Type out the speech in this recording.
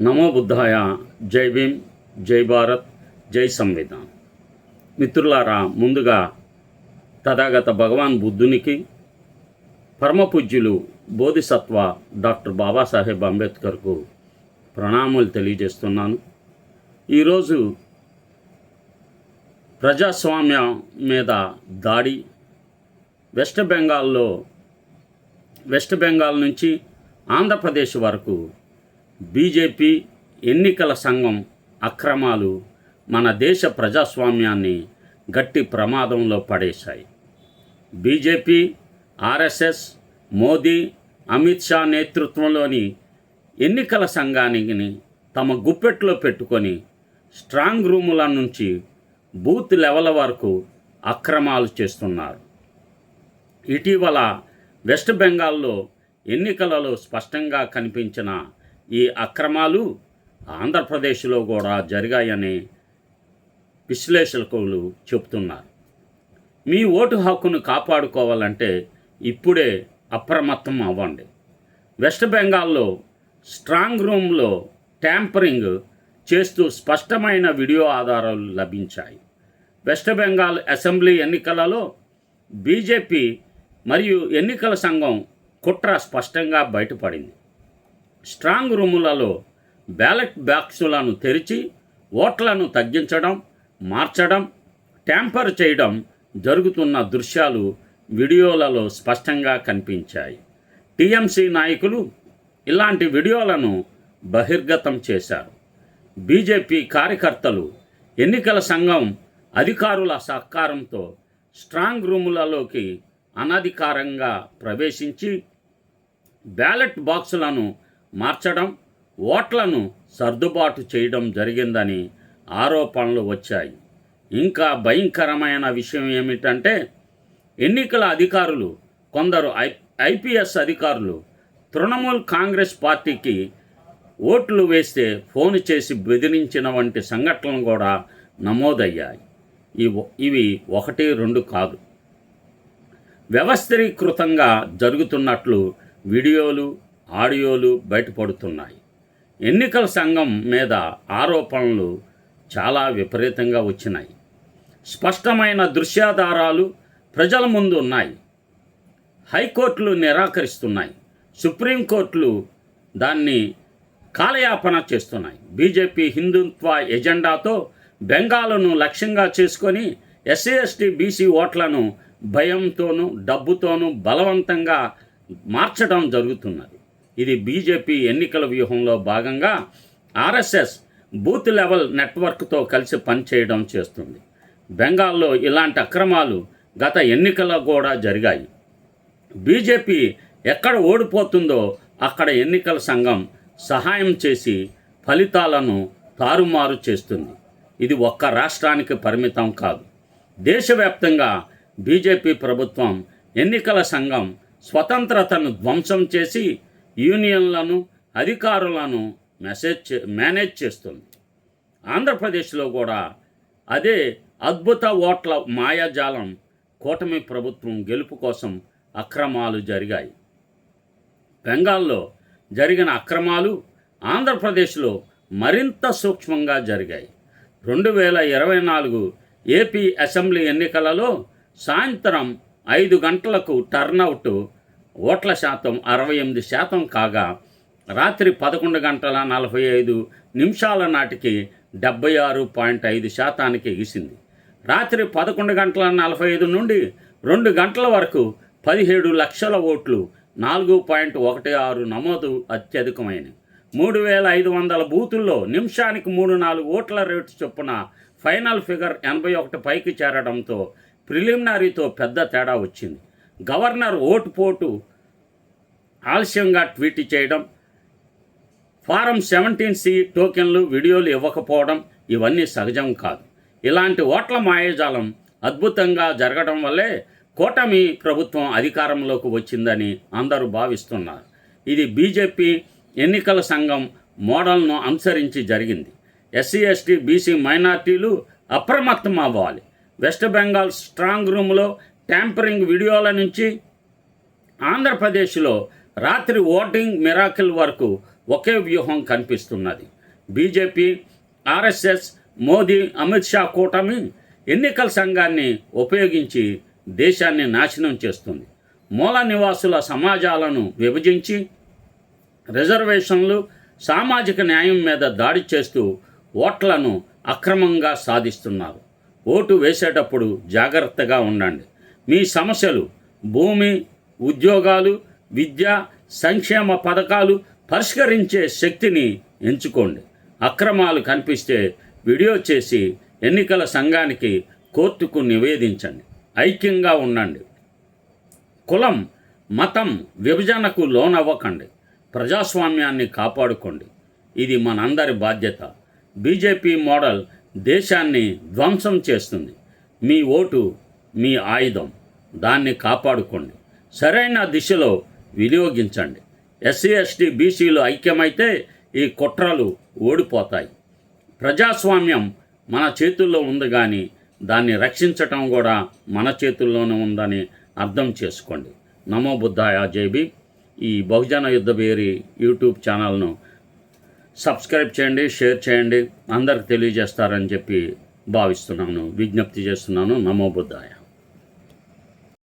నమో బుద్ధాయ. జై భీమ్, జై భారత్, జై సంవిధాన్. మిత్రులారా, ముందుగా తథాగత భగవాన్ బుద్ధునికి, పరమపూజ్యులు బోధిసత్వ డాక్టర్ బాబాసాహెబ్ అంబేద్కర్కు ప్రణామాలు తెలియజేస్తున్నాను. ఈరోజు ప్రజాస్వామ్యం మీద దాడి వెస్ట్ బెంగాల్ నుంచి ఆంధ్రప్రదేశ్ వరకు బీజేపీ ఎన్నికల సంఘం అక్రమాలు మన దేశ ప్రజాస్వామ్యాన్ని గట్టి ప్రమాదంలో పడేశాయి. బీజేపీ, ఆర్ఎస్ఎస్, మోదీ, అమిత్ షా నేతృత్వంలోని ఎన్నికల సంఘానికి తమ గుప్పెట్లో పెట్టుకొని స్ట్రాంగ్ రూముల నుంచి బూత్ లెవెల్ వరకు అక్రమాలు చేస్తున్నారు. ఇటీవల వెస్ట్ బెంగాల్లో ఎన్నికలలో స్పష్టంగా కనిపించిన ఈ అక్రమాలు ఆంధ్రప్రదేశ్లో కూడా జరిగాయని విశ్లేషకులు చెబుతున్నారు. మీ ఓటు హక్కును కాపాడుకోవాలంటే ఇప్పుడే అప్రమత్తం అవ్వండి. వెస్ట్ బెంగాల్లో స్ట్రాంగ్ రూమ్లో ట్యాంపరింగ్ చేస్తూ స్పష్టమైన వీడియో ఆధారాలు లభించాయి. వెస్ట్ బెంగాల్ అసెంబ్లీ ఎన్నికలలో బీజేపీ మరియు ఎన్నికల సంఘం కుట్ర స్పష్టంగా బయటపడింది. స్ట్రాంగ్ రూములలో బ్యాలెట్ బాక్సులను తెరిచి ఓట్లను తగ్గించడం, మార్చడం, ట్యాంపర్ చేయడం జరుగుతున్న దృశ్యాలు వీడియోలలో స్పష్టంగా కనిపించాయి. టీఎంసీ నాయకులు ఇలాంటి వీడియోలను బహిర్గతం చేశారు. బీజేపీ కార్యకర్తలు ఎన్నికల సంఘం అధికారుల సహకారంతో స్ట్రాంగ్ రూములలోకి అనధికారంగా ప్రవేశించి బ్యాలెట్ బాక్సులను మార్చడం, ఓట్లను సర్దుబాటు చేయడం జరిగిందని ఆరోపణలు వచ్చాయి. ఇంకా భయంకరమైన విషయం ఏమిటంటే, ఎన్నికల అధికారులు, కొందరు ఐపీఎస్ అధికారులు తృణమూల్ కాంగ్రెస్ పార్టీకి ఓట్లు వేస్తే ఫోన్ చేసి బెదిరించిన వంటి సంఘటనలు కూడా నమోదయ్యాయి. ఇవి 1-2 కాదు, వ్యవస్థీకృతంగా జరుగుతున్నట్లు వీడియోలు, ఆడియోలు బయటపడుతున్నాయి. ఎన్నికల సంఘం మీద ఆరోపణలు చాలా విపరీతంగా వచ్చినాయి. స్పష్టమైన దృశ్యాధారాలు ప్రజల ముందు ఉన్నాయి. హైకోర్టులు నిరాకరిస్తున్నాయి. సుప్రీంకోర్టులు దాన్ని కాలయాపన చేస్తున్నాయి. బీజేపీ హిందుత్వ ఎజెండాతో బెంగాల్ను లక్ష్యంగా చేసుకొని ఎస్సీ, బీసీ ఓట్లను భయంతోనూ డబ్బుతోనూ బలవంతంగా మార్చడం జరుగుతున్నది. ఇది బీజేపీ ఎన్నికల వ్యూహంలో భాగంగా ఆర్ఎస్ఎస్ బూత్ లెవెల్ నెట్వర్క్తో కలిసి పనిచేయడం చేస్తుంది. బెంగాల్లో ఇలాంటి అక్రమాలు గత ఎన్నికల్లో కూడా జరిగాయి. బీజేపీ ఎక్కడ ఓడిపోతుందో అక్కడ ఎన్నికల సంఘం సహాయం చేసి ఫలితాలను తారుమారు చేస్తుంది. ఇది ఒక్క రాష్ట్రానికి పరిమితం కాదు. దేశవ్యాప్తంగా బీజేపీ ప్రభుత్వం ఎన్నికల సంఘం స్వతంత్రతను ధ్వంసం చేసి యూనియన్లను, అధికారులను మేనేజ్ చేస్తుంది. ఆంధ్రప్రదేశ్లో కూడా అదే అద్భుత ఓట్ల మాయాజాలం. కూటమి ప్రభుత్వం గెలుపు కోసం అక్రమాలు జరిగాయి. బెంగాల్లో జరిగిన అక్రమాలు ఆంధ్రప్రదేశ్లో మరింత సూక్ష్మంగా జరిగాయి. 2024 ఏపీ అసెంబ్లీ ఎన్నికలలో సాయంత్రం 5 గంటలకు టర్నౌట్ ఓట్ల శాతం 68% కాగా రాత్రి 11:45 నాటికి 76.5% ఎగిసింది. రాత్రి 11:45 నుండి 2 గంటల వరకు 17 లక్షల ఓట్లు, 4.16 నమోదు అత్యధికమైనవి. 3500 బూతుల్లో నిమిషానికి 3-4 ఓట్ల రేటు చొప్పున ఫైనల్ ఫిగర్ 81 పైకి చేరడంతో ప్రిలిమినరీతో పెద్ద తేడా వచ్చింది. గవర్నర్ ఓటు పోటు ఆలస్యంగా ట్వీట్ చేయడం, ఫారం 17C టోకెన్లు, వీడియోలు ఇవ్వకపోవడం ఇవన్నీ సహజం కాదు. ఇలాంటి ఓట్ల మాయాజాలం అద్భుతంగా జరగడం వల్లే కూటమి ప్రభుత్వం అధికారంలోకి వచ్చిందని అందరూ భావిస్తున్నారు. ఇది బీజేపీ ఎన్నికల సంఘం మోడల్ను అనుసరించి జరిగింది. ఎస్సీ, బీసీ మైనార్టీలు అప్రమత్తం అవ్వాలి. వెస్ట్ బెంగాల్ స్ట్రాంగ్ రూమ్లో ట్యాంపరింగ్ వీడియోల నుంచి ఆంధ్రప్రదేశ్లో రాత్రి ఓటింగ్ మిరాకిల్ వరకు ఒకే వ్యూహం కనిపిస్తున్నది. బీజేపీ, ఆర్ఎస్ఎస్, మోదీ, అమిత్ షా కూటమి ఎన్నికల సంఘాన్ని ఉపయోగించి దేశాన్ని నాశనం చేస్తుంది. మూల నివాసుల సమాజాలను విభజించి రిజర్వేషన్లు, సామాజిక న్యాయం మీద దాడి చేస్తూ ఓట్లను అక్రమంగా సాధిస్తున్నారు. ఓటు వేసేటప్పుడు జాగ్రత్తగా ఉండండి. మీ సమస్యలు భూమి, ఉద్యోగాలు, విద్య, సంక్షేమ పథకాలు పరిష్కరించే శక్తిని ఎంచుకోండి. అక్రమాలు కనిపిస్తే వీడియో చేసి ఎన్నికల సంఘానికి, కోర్టుకు నివేదించండి. ఐక్యంగా ఉండండి. కులం, మతం విభజనకు లోనవ్వకండి. ప్రజాస్వామ్యాన్ని కాపాడుకోండి. ఇది మనందరి బాధ్యత. బీజేపీ మోడల్ దేశాన్ని ధ్వంసం చేస్తుంది. మీ ఓటు మీ ఆయుధం. దాన్ని కాపాడుకోండి. సరైన దిశలో వినియోగించండి. ఎస్సీ, ఎస్టీ, బీసీలు ఐక్యమైతే ఈ కుట్రలు ఓడిపోతాయి. ప్రజాస్వామ్యం మన చేతుల్లో ఉంది, కానీ దాన్ని రక్షించటం కూడా మన చేతుల్లోనే ఉందని అర్థం చేసుకోండి. నమో బుద్ధాయ. జై భీమ్. ఈ బహుజన యుద్ధ భేరి యూట్యూబ్ ఛానల్ను సబ్స్క్రైబ్ చేయండి, షేర్ చేయండి. అందరికి తెలియజేస్తారని చెప్పి భావిస్తున్నాను, విజ్ఞప్తి చేస్తున్నాను. నమో బుద్ధాయ.